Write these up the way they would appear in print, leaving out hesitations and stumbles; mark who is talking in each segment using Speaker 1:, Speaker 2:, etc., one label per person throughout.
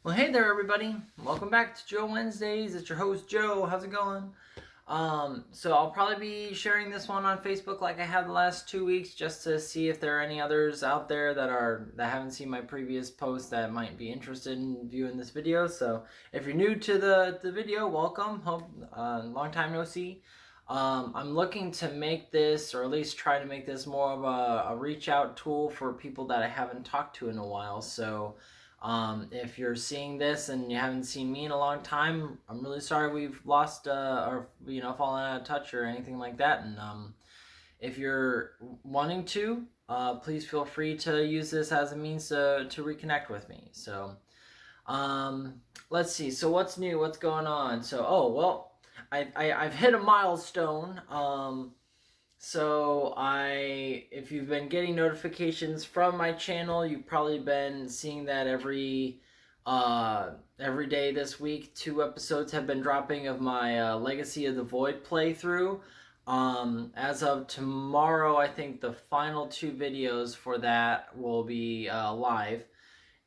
Speaker 1: Well, hey there, everybody. Welcome back to Joe Wednesdays. It's your host, Joe. How's it going? So I'll probably be sharing this one on Facebook like I have the last 2 weeks, just to see if there are any others out there that haven't seen my previous post that might be interested in viewing this video. So if you're new to the video, welcome. Hope long time no see. I'm looking to make this, or at least try to make this, more of a reach out tool for people that I haven't talked to in a while. So if you're seeing this and you haven't seen me in a long time, I'm really sorry we've lost or fallen out of touch or anything like that. And if you're wanting to, please feel free to use this as a means to reconnect with me. So let's see. So what's new? What's going on? So I've hit a milestone. If you've been getting notifications from my channel, you've probably been seeing that every day this week. 2 episodes have been dropping of my Legacy of the Void playthrough. As of tomorrow, I think the final 2 videos for that will be live,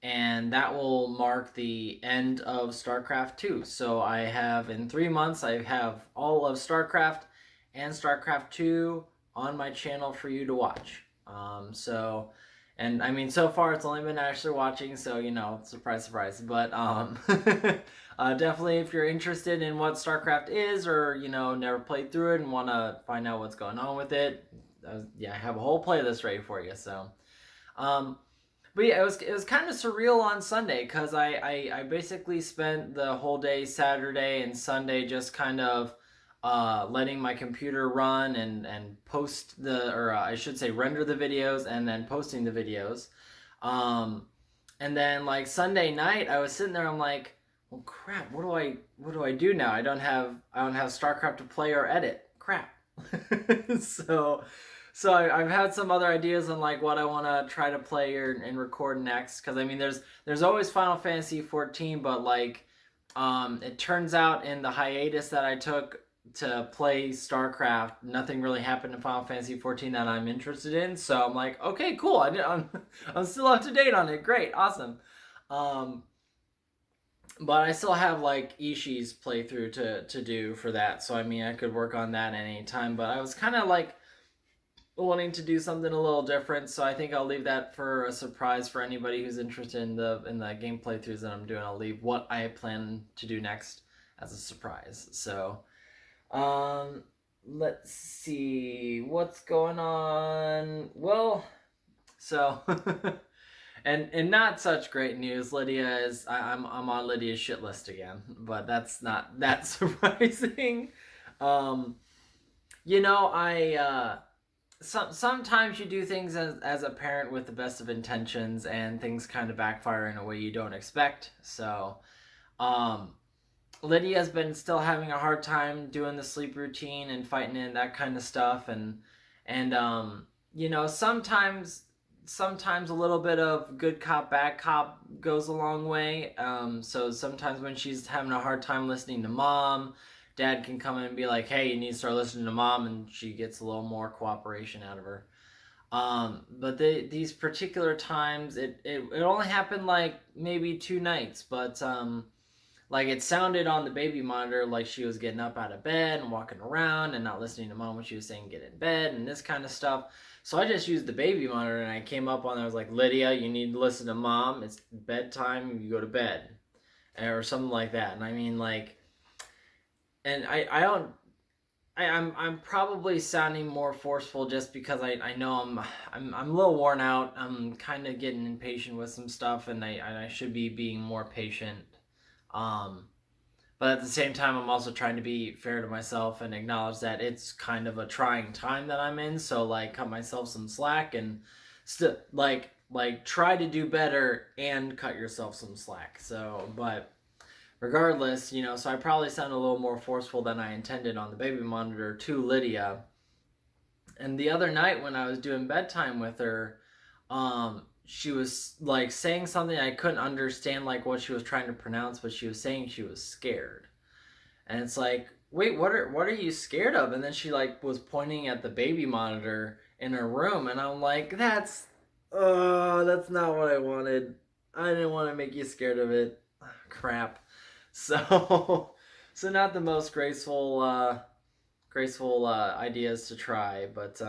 Speaker 1: and that will mark the end of StarCraft 2. So in 3 months, I have all of StarCraft and StarCraft 2 on my channel for you to watch. And I mean, so far it's only been Ashley watching, so surprise, surprise. But definitely, if you're interested in what StarCraft is, or never played through it and want to find out what's going on with it, I have a whole playlist ready for you. So, but yeah, it was kind of surreal on Sunday because I basically spent the whole day Saturday and Sunday just kind of letting my computer run and post or I should say render the videos and then posting the videos. And then like Sunday night, I was sitting there. I'm like, well, crap. What do I do now? I don't have StarCraft to play or edit. Crap. so I've had some other ideas on like what I want to try to play and record next. Because I mean, there's always Final Fantasy 14, but like it turns out in the hiatus that I took to play StarCraft, nothing really happened in Final Fantasy 14 that I'm interested in. So I'm like, okay, cool. I'm still up to date on it. Great, awesome. Um, but I still have like Ishii's playthrough to do for that. So I mean, I could work on that at any time. But I was kind of like wanting to do something a little different. So I think I'll leave that for a surprise for anybody who's interested in the game playthroughs that I'm doing. I'll leave what I plan to do next as a surprise. So. Let's see what's going on. Well, so and not such great news. I'm on Lydia's shit list again, but that's not that surprising. Um, I sometimes you do things as a parent with the best of intentions, and things kind of backfire in a way you don't expect. So, um, Lydia's been still having a hard time doing the sleep routine and fighting in that kind of stuff, and sometimes a little bit of good cop bad cop goes a long way. So sometimes when she's having a hard time listening to mom, dad can come in and be like, hey, you need to start listening to mom, and she gets a little more cooperation out of her. But these particular times, it only happened like maybe 2 nights, but like it sounded on the baby monitor like she was getting up out of bed and walking around and not listening to mom when she was saying get in bed and this kind of stuff. So I just used the baby monitor and I came up on there. I was like, Lydia, you need to listen to mom. It's bedtime. You go to bed, or something like that. And I mean, like, and I don't. I'm probably sounding more forceful just because I know I'm a little worn out. I'm kind of getting impatient with some stuff, and I should be being more patient. Um, but at the same time, I'm also trying to be fair to myself and acknowledge that it's kind of a trying time that I'm in. So like, cut myself some slack and still like try to do better and cut yourself some slack. So, but regardless, so I probably sound a little more forceful than I intended on the baby monitor to Lydia. And the other night when I was doing bedtime with her, she was like saying something I couldn't understand, like what she was trying to pronounce, but she was saying she was scared. And it's like, wait, what are you scared of? And then she like was pointing at the baby monitor in her room, and I'm like, that's not what I wanted. I didn't want to make you scared of it. crap. So so not the most graceful ideas to try, but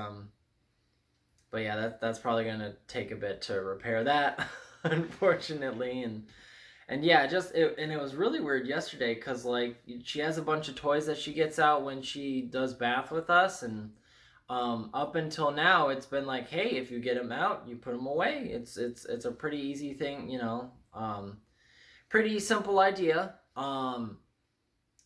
Speaker 1: yeah, that's probably gonna take a bit to repair that, unfortunately. And yeah, and it was really weird yesterday because like she has a bunch of toys that she gets out when she does bath with us, and up until now it's been like, hey, if you get them out, you put them away. It's a pretty easy thing, pretty simple idea.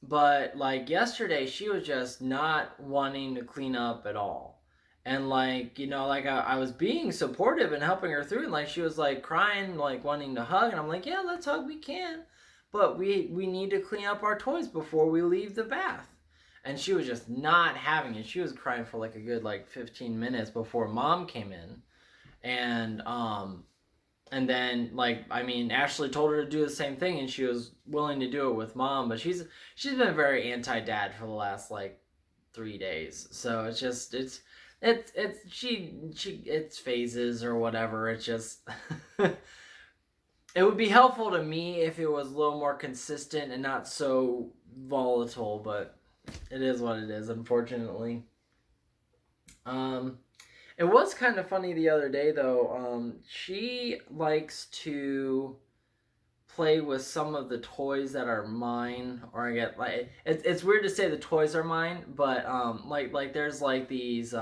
Speaker 1: But like yesterday, she was just not wanting to clean up at all. And like, like I was being supportive and helping her through, and like she was like crying, like wanting to hug, and I'm like, yeah, let's hug, we can. But we need to clean up our toys before we leave the bath. And she was just not having it. She was crying for like a good like 15 minutes before mom came in. And then like Ashley told her to do the same thing, and she was willing to do it with mom, but she's been very anti-dad for the last like 3 days. So it's phases or whatever. It's just it would be helpful to me if it was a little more consistent and not so volatile, but it is what it is, unfortunately. It was kind of funny the other day, though. She likes to play with some of the toys that are mine, or I get like it's weird to say the toys are mine, but like there's like these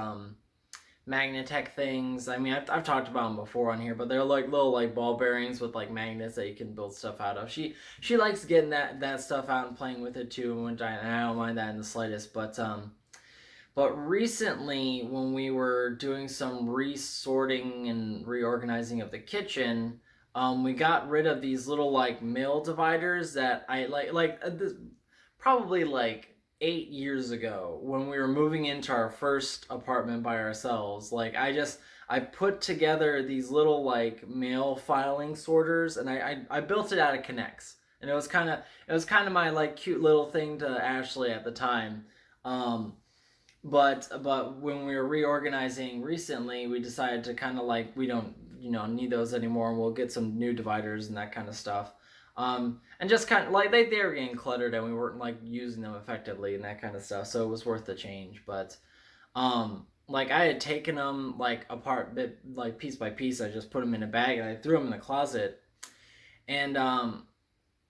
Speaker 1: Magnetech things. I've talked about them before on here, but they're like little like ball bearings with like magnets that you can build stuff out of. She likes getting that stuff out and playing with it too, and I don't mind that in the slightest, but recently, when we were doing some resorting and reorganizing of the kitchen, we got rid of these little like mail dividers that I probably like 8 years ago when we were moving into our first apartment by ourselves. Like I put together these little like mail filing sorters, and I built it out of connects, and it was kind of my like cute little thing to Ashley at the time. But when we were reorganizing recently, we decided to kind of like we don't need those anymore, and we'll get some new dividers and that kind of stuff. And just kind of like they were getting cluttered, and we weren't like using them effectively and that kind of stuff. So it was worth the change. But like I had taken them like apart, bit like piece by piece. I just put them in a bag and I threw them in the closet. And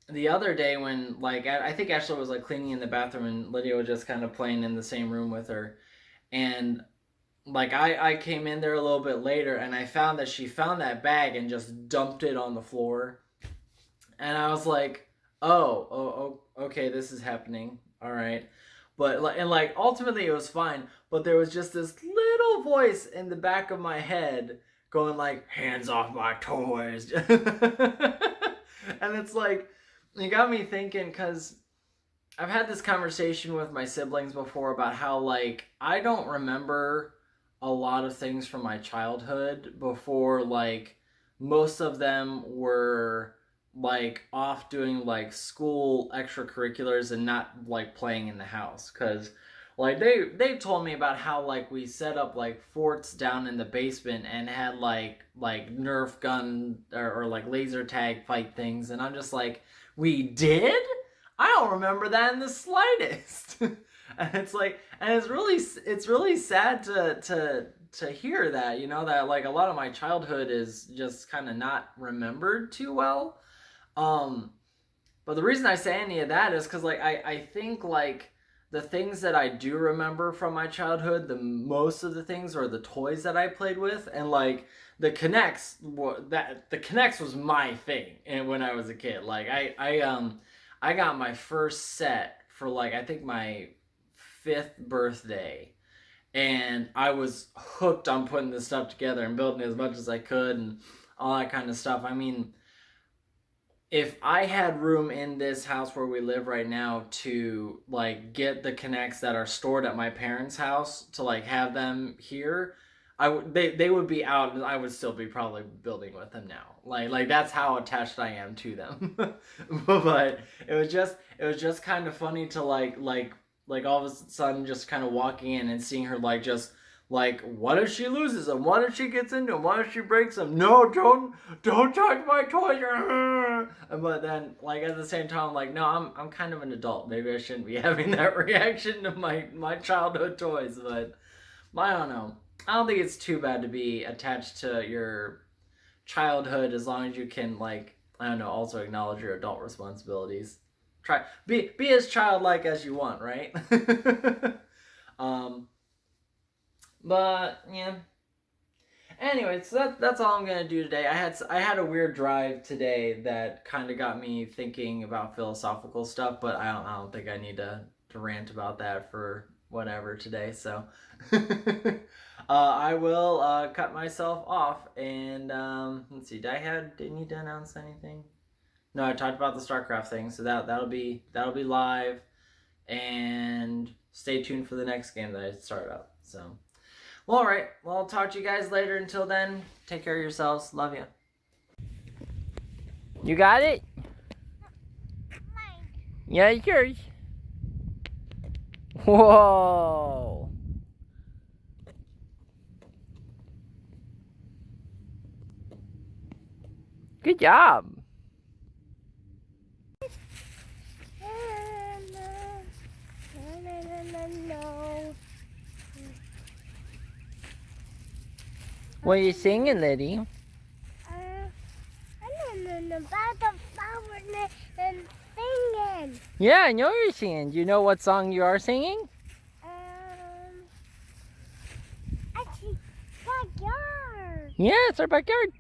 Speaker 1: the other day when like I think Ashley was like cleaning in the bathroom, and Lydia was just kind of playing in the same room with her, and like I came in there a little bit later, and I found that she found that bag and just dumped it on the floor, and I was like, oh, okay, this is happening, all right. But like ultimately it was fine, but there was just this little voice in the back of my head going like, hands off my toys. And it's like, it got me thinking, because I've had this conversation with my siblings before about how like I don't remember a lot of things from my childhood before like most of them were like off doing like school extracurriculars and not like playing in the house, because like they've told me about how like we set up like forts down in the basement and had like Nerf gun or like laser tag fight things, and I'm just like, we did? I don't remember that in the slightest. And it's like, and it's really sad to hear that, that like a lot of my childhood is just kind of not remembered too well. But the reason I say any of that is because like I think like the things that I do remember from my childhood, the most of the things are the toys that I played with, and like the Connects was my thing, and when I was a kid, like I got my first set for like I think my 5th birthday, and I was hooked on putting this stuff together and building as much as I could and all that kind of stuff. If I had room in this house where we live right now to like get the Connects that are stored at my parents' house to like have them here, they would be out, and I would still be probably building with them now. Like that's how attached I am to them. But it was just kind of funny to like all of a sudden just kind of walking in and seeing her like just Like, what if she loses them? What if she gets into them? What if she breaks them? No, don't touch my toys. But then, like, at the same time, I'm like, no, I'm kind of an adult. Maybe I shouldn't be having that reaction to my childhood toys. But I don't know. I don't think it's too bad to be attached to your childhood as long as you can, like, I don't know, also acknowledge your adult responsibilities. Be as childlike as you want, right? But yeah. Anyway, so that's all I'm gonna do today. I had a weird drive today that kind of got me thinking about philosophical stuff, but I don't think I need to rant about that for whatever today. So I will cut myself off and let's see. Did I need to announce anything? No, I talked about the StarCraft thing, so that'll be live, and stay tuned for the next game that I start up. So. Well, alright. Well, I'll talk to you guys later. Until then, take care of yourselves. Love you. You got it? Mine. Yeah, it's yours. Whoa. Good job. What are you singing, Liddy?
Speaker 2: I don't know about the flower and singing.
Speaker 1: Yeah, I know you're singing. Do you know what song you are singing?
Speaker 2: Actually, backyard.
Speaker 1: Yeah, it's our backyard.